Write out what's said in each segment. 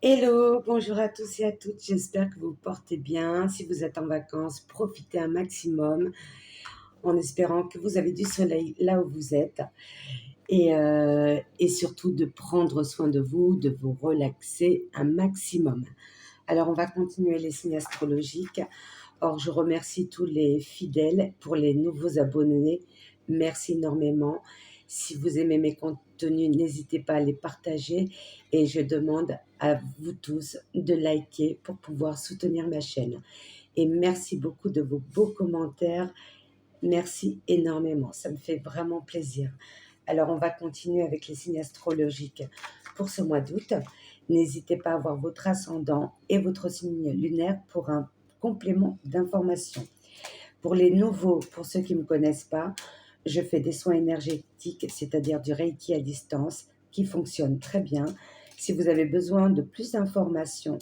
Hello, bonjour à tous et à toutes, j'espère que vous vous portez bien. Si vous êtes en vacances, profitez un maximum en espérant que vous avez du soleil là où vous êtes et surtout de prendre soin de vous relaxer un maximum. Alors on va continuer les signes astrologiques. Or, je remercie tous les fidèles pour les nouveaux abonnés. Merci énormément. Si vous aimez mes contenus, n'hésitez pas à les partager et je demande à vous tous de liker pour pouvoir soutenir ma chaîne. Et merci beaucoup de vos beaux commentaires. Merci énormément. Ça me fait vraiment plaisir. Alors, on va continuer avec les signes astrologiques pour ce mois d'août. N'hésitez pas à voir votre ascendant et votre signe lunaire pour un complément d'information. Pour les nouveaux, pour ceux qui ne me connaissent pas, je fais des soins énergétiques, c'est-à-dire du Reiki à distance, qui fonctionne très bien. Si vous avez besoin de plus d'informations,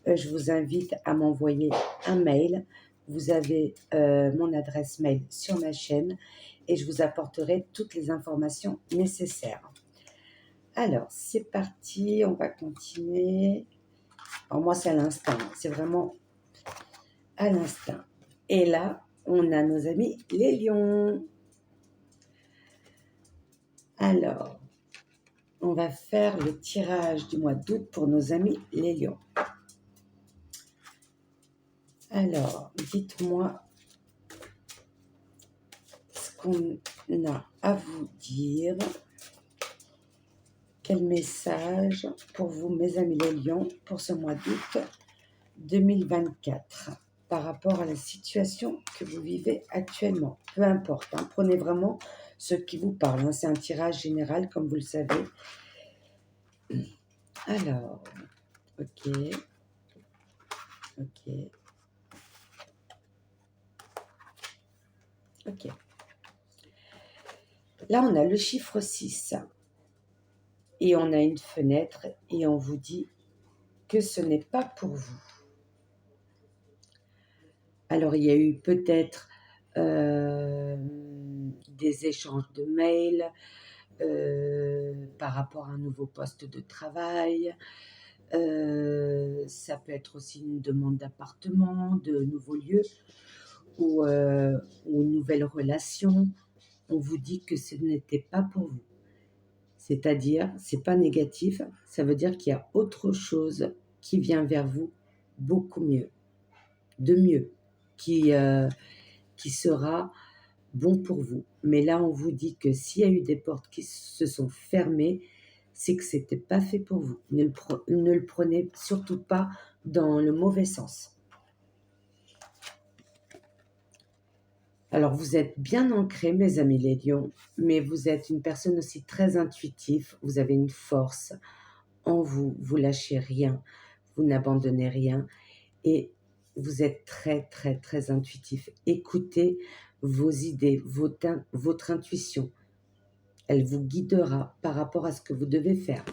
je vous invite à m'envoyer un mail. Vous avez mon adresse mail sur ma chaîne et je vous apporterai toutes les informations nécessaires. Alors, c'est parti, on va continuer. Alors moi, c'est à l'instinct, c'est vraiment à l'instinct. Et là, on a nos amis les lions. Alors, on va faire le tirage du mois d'août pour nos amis les lions. Alors, dites-moi ce qu'on a à vous dire. Quel message pour vous, mes amis les lions, pour ce mois d'août 2024 par rapport à la situation que vous vivez actuellement. Peu importe, hein, prenez vraiment ce qui vous parle. Hein, c'est un tirage général, comme vous le savez. Alors, ok, ok, ok. Là, on a le chiffre 6 et on a une fenêtre et on vous dit que ce n'est pas pour vous. Alors, il y a eu peut-être des échanges de mails par rapport à un nouveau poste de travail. Ça peut être aussi une demande d'appartement, de nouveaux lieux ou une nouvelle relation. On vous dit que ce n'était pas pour vous. C'est-à-dire, c'est pas négatif, ça veut dire qu'il y a autre chose qui vient vers vous beaucoup mieux, de mieux, qui sera bon pour vous. Mais là, on vous dit que s'il y a eu des portes qui se sont fermées, c'est que c'était pas fait pour vous. Ne le prenez surtout pas dans le mauvais sens. Alors, vous êtes bien ancrés, mes amis les lions, mais vous êtes une personne aussi très intuitive. Vous avez une force en vous. Vous lâchez rien. Vous n'abandonnez rien. Et vous êtes très, très, très intuitif. Écoutez vos idées, votre intuition. Elle vous guidera par rapport à ce que vous devez faire.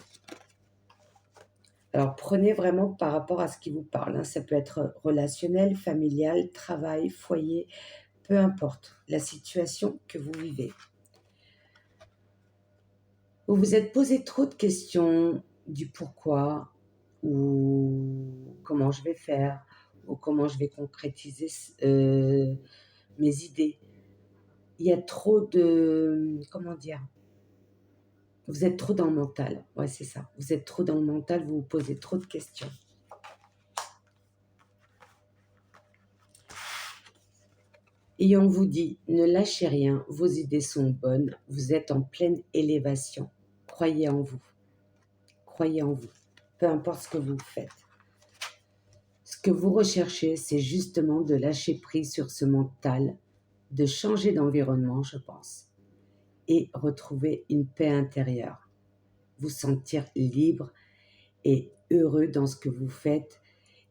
Alors, prenez vraiment par rapport à ce qui vous parle. Hein. Ça peut être relationnel, familial, travail, foyer, peu importe la situation que vous vivez. Vous vous êtes posé trop de questions du pourquoi ou comment je vais faire ou comment je vais concrétiser mes idées. Il y a trop de... Comment dire? Vous êtes trop dans le mental. Ouais, c'est ça. Vous êtes trop dans le mental, vous vous posez trop de questions. Et on vous dit, ne lâchez rien, vos idées sont bonnes, vous êtes en pleine élévation. Croyez en vous. Croyez en vous. Peu importe ce que vous faites. Ce que vous recherchez, c'est justement de lâcher prise sur ce mental, de changer d'environnement, je pense, et retrouver une paix intérieure. Vous sentir libre et heureux dans ce que vous faites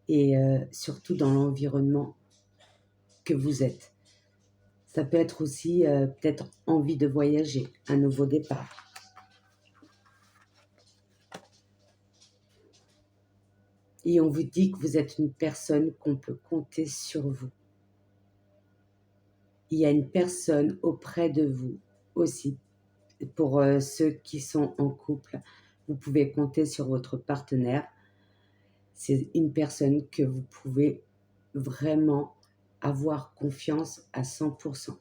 et surtout dans l'environnement que vous êtes. Ça peut être aussi peut-être envie de voyager, un nouveau départ. Et on vous dit que vous êtes une personne qu'on peut compter sur vous. Il y a une personne auprès de vous aussi. Pour ceux qui sont en couple, vous pouvez compter sur votre partenaire C'est une personne que vous pouvez vraiment avoir confiance à 100%.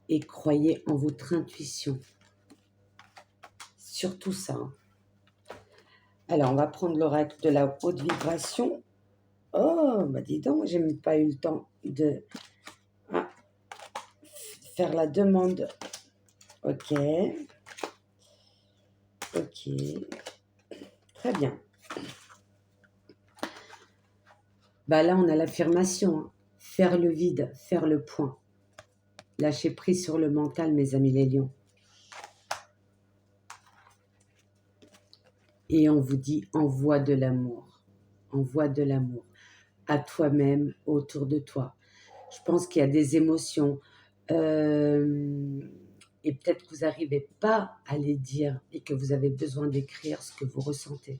Et croyez en votre intuition. Surtout ça. Alors, on va prendre l'oracle de la haute vibration. Oh, bah dis donc, j'ai même pas eu le temps de faire la demande. Ok. Ok. Très bien. Bah là, on a l'affirmation. Hein. Faire le vide, faire le point. Lâcher prise sur le mental, mes amis les lions. Et on vous dit, envoie de l'amour. Envoie de l'amour à toi-même, autour de toi. Je pense qu'il y a des émotions et peut-être que vous n'arrivez pas à les dire et que vous avez besoin d'écrire ce que vous ressentez.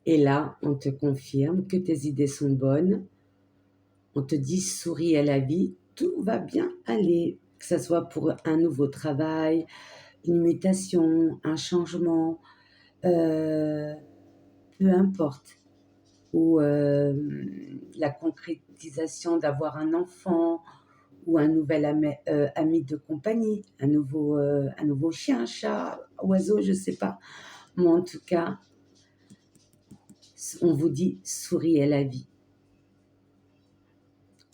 Et là, on te confirme que tes idées sont bonnes. On te dit souris à la vie, tout va bien aller. Que ce soit pour un nouveau travail, une mutation, un changement, peu importe. Ou la concrétisation d'avoir un enfant, ou un nouvel ami de compagnie, un nouveau chien, chat, oiseau, je ne sais pas. Mais en tout cas, on vous dit souris à la vie.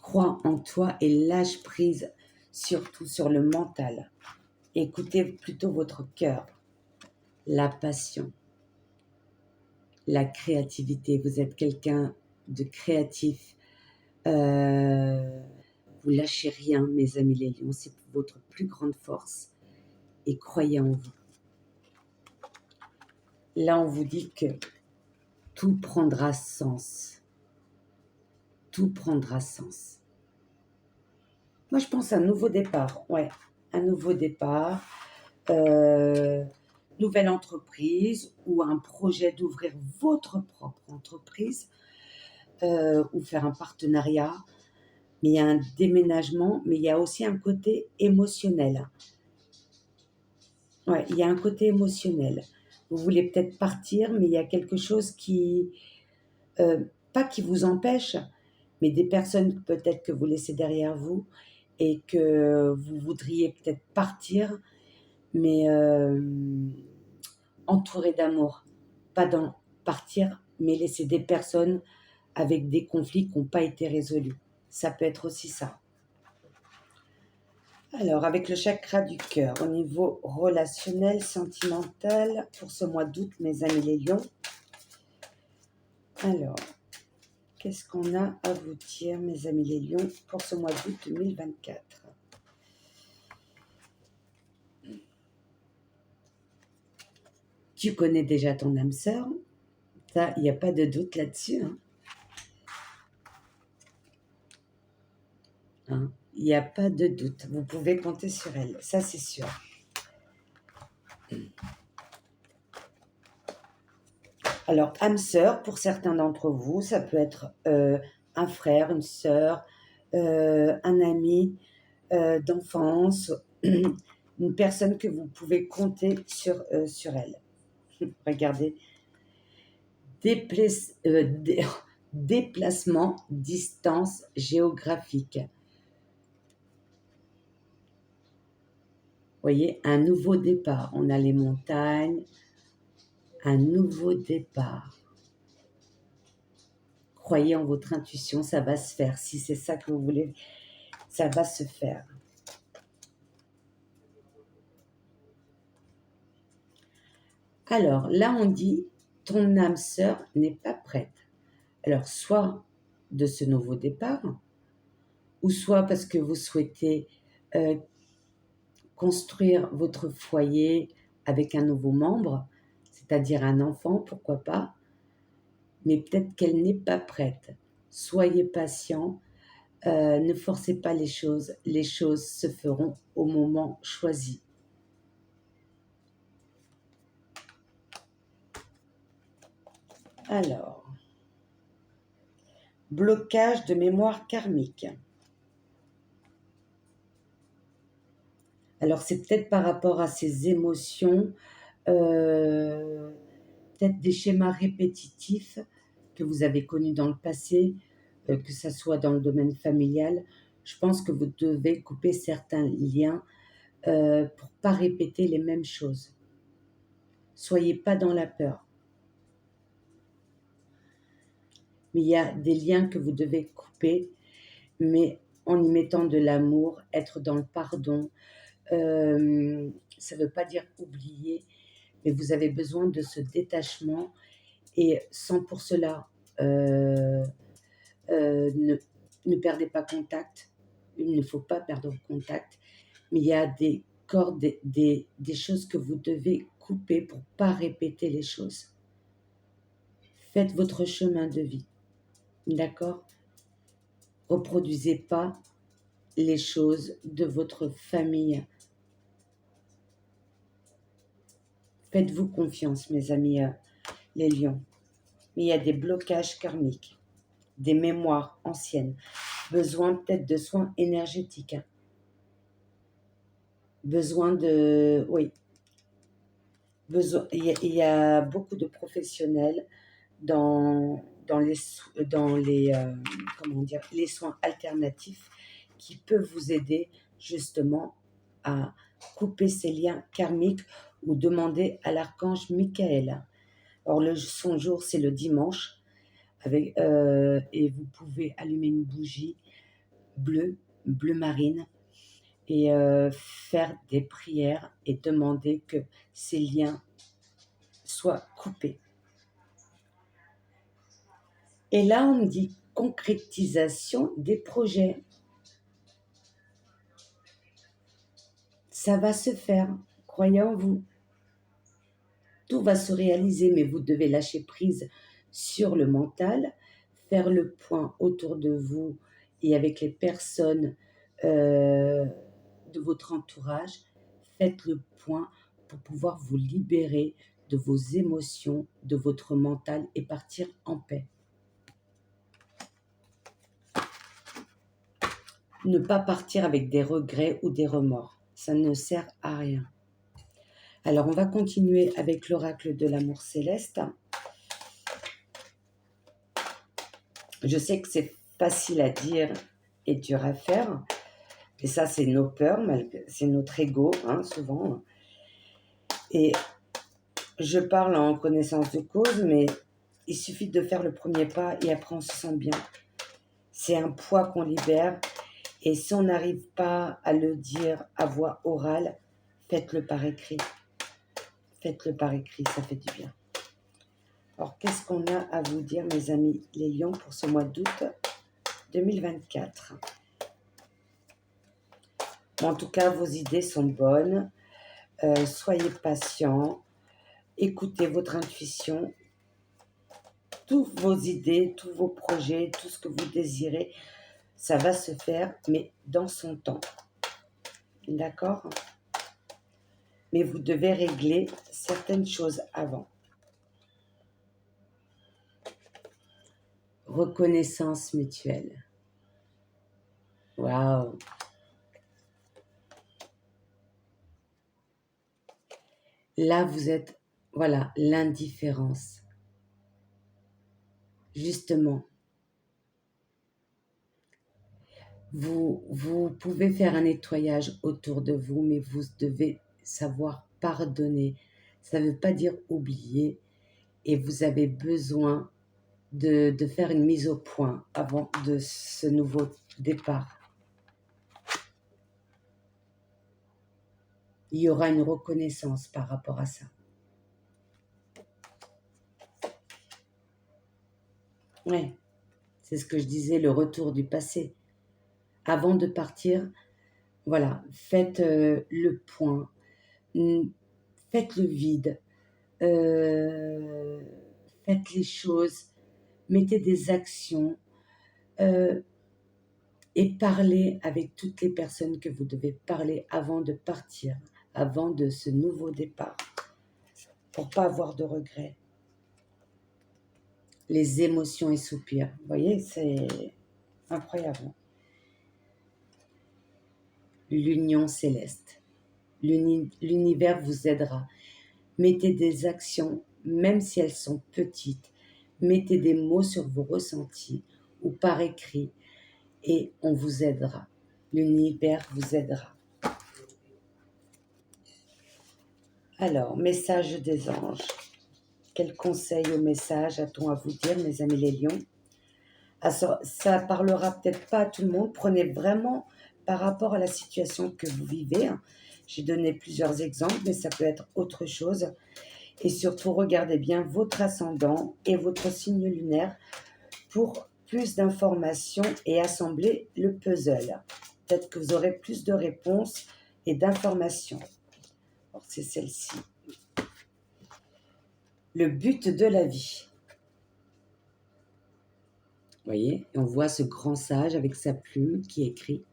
Crois en toi et lâche prise surtout sur le mental. Écoutez plutôt votre cœur, la passion, la créativité. Vous êtes quelqu'un de créatif. Vous lâchez rien, mes amis les lions. C'est votre plus grande force. Et croyez en vous. Là, on vous dit que tout prendra sens. Tout prendra sens. Moi, je pense à un nouveau départ. Ouais, un nouveau départ. Nouvelle entreprise ou un projet d'ouvrir votre propre entreprise ou faire un partenariat. Mais il y a un déménagement, mais il y a aussi un côté émotionnel. Ouais, il y a un côté émotionnel. Vous voulez peut-être partir, mais il y a quelque chose qui, pas qui vous empêche, mais des personnes peut-être que vous laissez derrière vous et que vous voudriez peut-être partir, mais entouré d'amour. Pas dans partir, mais laisser des personnes avec des conflits qui n'ont pas été résolus. Ça peut être aussi ça. Alors, avec le chakra du cœur, au niveau relationnel, sentimental, pour ce mois d'août, mes amis les lions. Alors, qu'est-ce qu'on a à vous dire, mes amis les lions, pour ce mois d'août 2024 ? Tu connais déjà ton âme sœur, ça, il n'y a pas de doute là-dessus. Hein. Il n'y a pas de doute, vous pouvez compter sur elle, ça c'est sûr. Alors, âme sœur, pour certains d'entre vous, ça peut être un frère, une sœur, un ami d'enfance, une personne que vous pouvez compter sur elle. Regardez, déplacement, distance géographique. Vous voyez, un nouveau départ. On a les montagnes, un nouveau départ. Croyez en votre intuition, ça va se faire. Si c'est ça que vous voulez, ça va se faire. Alors, là, on dit, ton âme sœur n'est pas prête. Alors, soit de ce nouveau départ, ou soit parce que vous souhaitez construire votre foyer avec un nouveau membre, c'est-à-dire un enfant, pourquoi pas, mais peut-être qu'elle n'est pas prête. Soyez patient, ne forcez pas les choses se feront au moment choisi. Alors, blocage de mémoire karmique. Alors c'est peut-être par rapport à ces émotions, heu, peut-être des schémas répétitifs que vous avez connus dans le passé, que ça soit dans le domaine familial. Je pense que vous devez couper certains liens, pour pas répéter les mêmes choses. Soyez pas dans la peur, mais il y a des liens que vous devez couper, mais en y mettant de l'amour, être dans le pardon. Ça ne veut pas dire oublier, mais vous avez besoin de ce détachement et sans pour cela, heu ne perdez pas contact. Il ne faut pas perdre contact, mais il y a des cordes, des choses que vous devez couper pour pas répéter les choses. Faites votre chemin de vie, d'accord? Reproduisez pas les choses de votre famille. Faites-vous confiance, mes amis, les lions. Mais il y a des blocages karmiques, des mémoires anciennes, besoin peut-être de soins énergétiques, hein. Besoin de oui, il y a beaucoup de professionnels dans les comment dire? Les soins alternatifs qui peuvent vous aider justement à couper ces liens karmiques ou demander à l'archange Michael. Alors son jour, c'est le dimanche et vous pouvez allumer une bougie bleue, bleu marine et faire des prières et demander que ces liens soient coupés. Et là, on me dit concrétisation des projets. Ça va se faire, croyez en vous. Tout va se réaliser, mais vous devez lâcher prise sur le mental, faire le point autour de vous et avec les personnes de votre entourage. Faites le point pour pouvoir vous libérer de vos émotions, de votre mental et partir en paix. Ne pas partir avec des regrets ou des remords. Ça ne sert à rien. Alors, on va continuer avec l'oracle de l'amour céleste. Je sais que c'est facile à dire et dur à faire. Et ça, c'est nos peurs, c'est notre ego, hein, souvent. Et je parle en connaissance de cause, mais il suffit de faire le premier pas et après on se sent bien. C'est un poids qu'on libère. Et si on n'arrive pas à le dire à voix orale, faites-le par écrit. Faites-le par écrit, ça fait du bien. Alors, qu'est-ce qu'on a à vous dire, mes amis les lions, pour ce mois d'août 2024? En tout cas, vos idées sont bonnes. Soyez patients. Écoutez votre intuition. Toutes vos idées, tous vos projets, tout ce que vous désirez, ça va se faire, mais dans son temps. D'accord? Mais vous devez régler certaines choses avant. Reconnaissance mutuelle. Waouh! Là, vous êtes, voilà, l'indifférence. Justement, vous pouvez faire un nettoyage autour de vous, mais vous devez savoir pardonner. Ça ne veut pas dire oublier. Et vous avez besoin de faire une mise au point avant de ce nouveau départ. Il y aura une reconnaissance par rapport à ça. Ouais, c'est ce que je disais, le retour du passé. Avant de partir, voilà, faites le point, faites le vide, euh, faites les choses, mettez des actions euh, et parlez avec toutes les personnes que vous devez parler avant de partir, avant de ce nouveau départ, pour pas avoir de regrets. Les émotions et soupirs, vous voyez, c'est incroyable. L'union céleste. L'univers vous aidera. Mettez des actions, même si elles sont petites. Mettez des mots sur vos ressentis ou par écrit et on vous aidera. L'univers vous aidera. Alors, message des anges. Quel conseil ou message a-t-on à vous dire, mes amis les lions? Ça parlera peut-être pas à tout le monde. Prenez vraiment par rapport à la situation que vous vivez. J'ai donné plusieurs exemples, mais ça peut être autre chose. Et surtout, regardez bien votre ascendant et votre signe lunaire pour plus d'informations et assembler le puzzle. Peut-être que vous aurez plus de réponses et d'informations. Alors, c'est celle-ci. Le but de la vie. Vous voyez, et on voit ce grand sage avec sa plume qui écrit.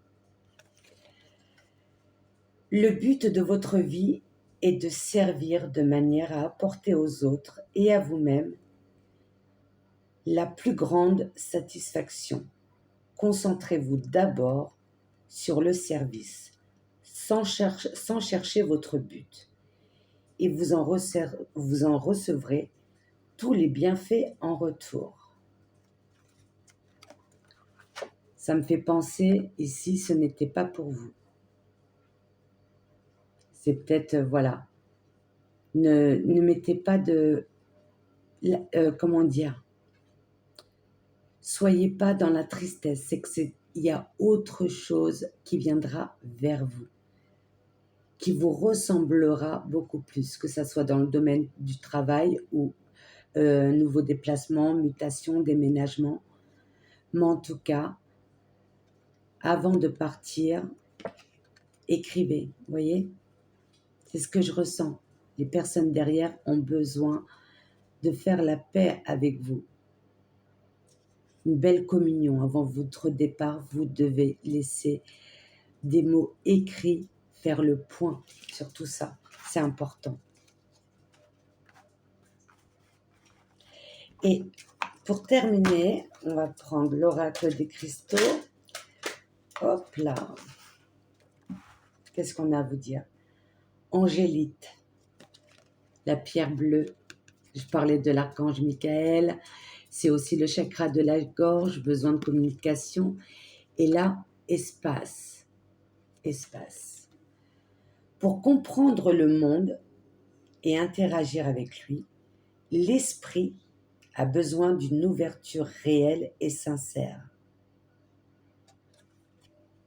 Le but de votre vie est de servir de manière à apporter aux autres et à vous-même la plus grande satisfaction. Concentrez-vous d'abord sur le service, sans chercher votre but, et vous en recevrez tous les bienfaits en retour. Ça me fait penser, ici, ce n'était pas pour vous. C'est peut-être, voilà, ne mettez pas de, comment dire, soyez pas dans la tristesse, c'est qu'il y a autre chose qui viendra vers vous, qui vous ressemblera beaucoup plus, que ce soit dans le domaine du travail ou nouveaux déplacements, mutations, déménagements. Mais en tout cas, avant de partir, écrivez, vous voyez? C'est ce que je ressens. Les personnes derrière ont besoin de faire la paix avec vous. Une belle communion. Avant votre départ, vous devez laisser des mots écrits, faire le point sur tout ça. C'est important. Et pour terminer, on va prendre l'oracle des cristaux. Hop là. Qu'est-ce qu'on a à vous dire? Angélite, la pierre bleue. Je parlais de l'archange Michael. C'est aussi le chakra de la gorge, besoin de communication. Et là, espace. Espace. Pour comprendre le monde et interagir avec lui, l'esprit a besoin d'une ouverture réelle et sincère.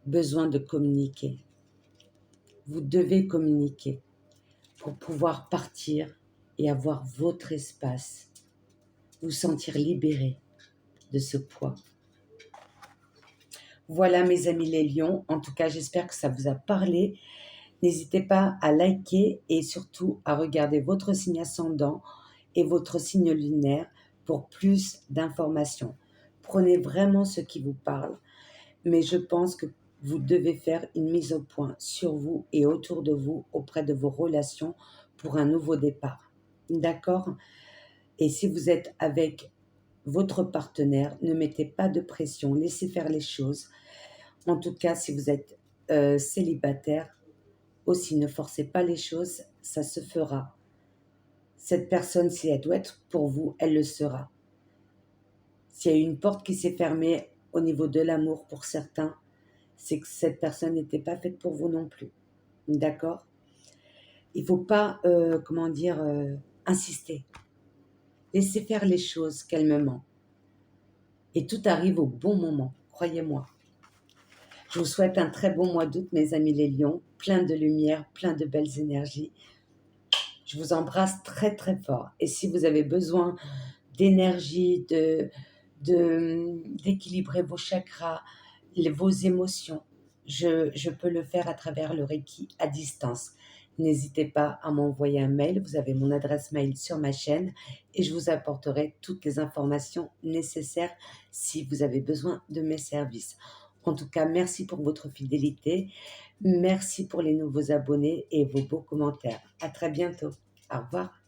Besoin de communiquer. Vous devez communiquer pour pouvoir partir et avoir votre espace. Vous sentir libéré de ce poids. Voilà mes amis les lions. En tout cas, j'espère que ça vous a parlé. N'hésitez pas à liker et surtout à regarder votre signe ascendant et votre signe lunaire pour plus d'informations. Prenez vraiment ce qui vous parle. Mais je pense que vous devez faire une mise au point sur vous et autour de vous, auprès de vos relations, pour un nouveau départ. D'accord? Et si vous êtes avec votre partenaire, ne mettez pas de pression, laissez faire les choses. En tout cas, si vous êtes célibataire, aussi ne forcez pas les choses, ça se fera. Cette personne, si elle doit être pour vous, elle le sera. S'il y a une porte qui s'est fermée au niveau de l'amour pour certains, c'est que cette personne n'était pas faite pour vous non plus. D'accord? Il ne faut pas, insister. Laissez faire les choses calmement. Et tout arrive au bon moment, croyez-moi. Je vous souhaite un très bon mois d'août, mes amis les lions, plein de lumière, plein de belles énergies. Je vous embrasse très très fort. Et si vous avez besoin d'énergie, d'équilibrer vos chakras, vos émotions, je peux le faire à travers le Reiki à distance. N'hésitez pas à m'envoyer un mail, vous avez mon adresse mail sur ma chaîne et je vous apporterai toutes les informations nécessaires si vous avez besoin de mes services. En tout cas, merci pour votre fidélité, merci pour les nouveaux abonnés et vos beaux commentaires. À très bientôt. Au revoir.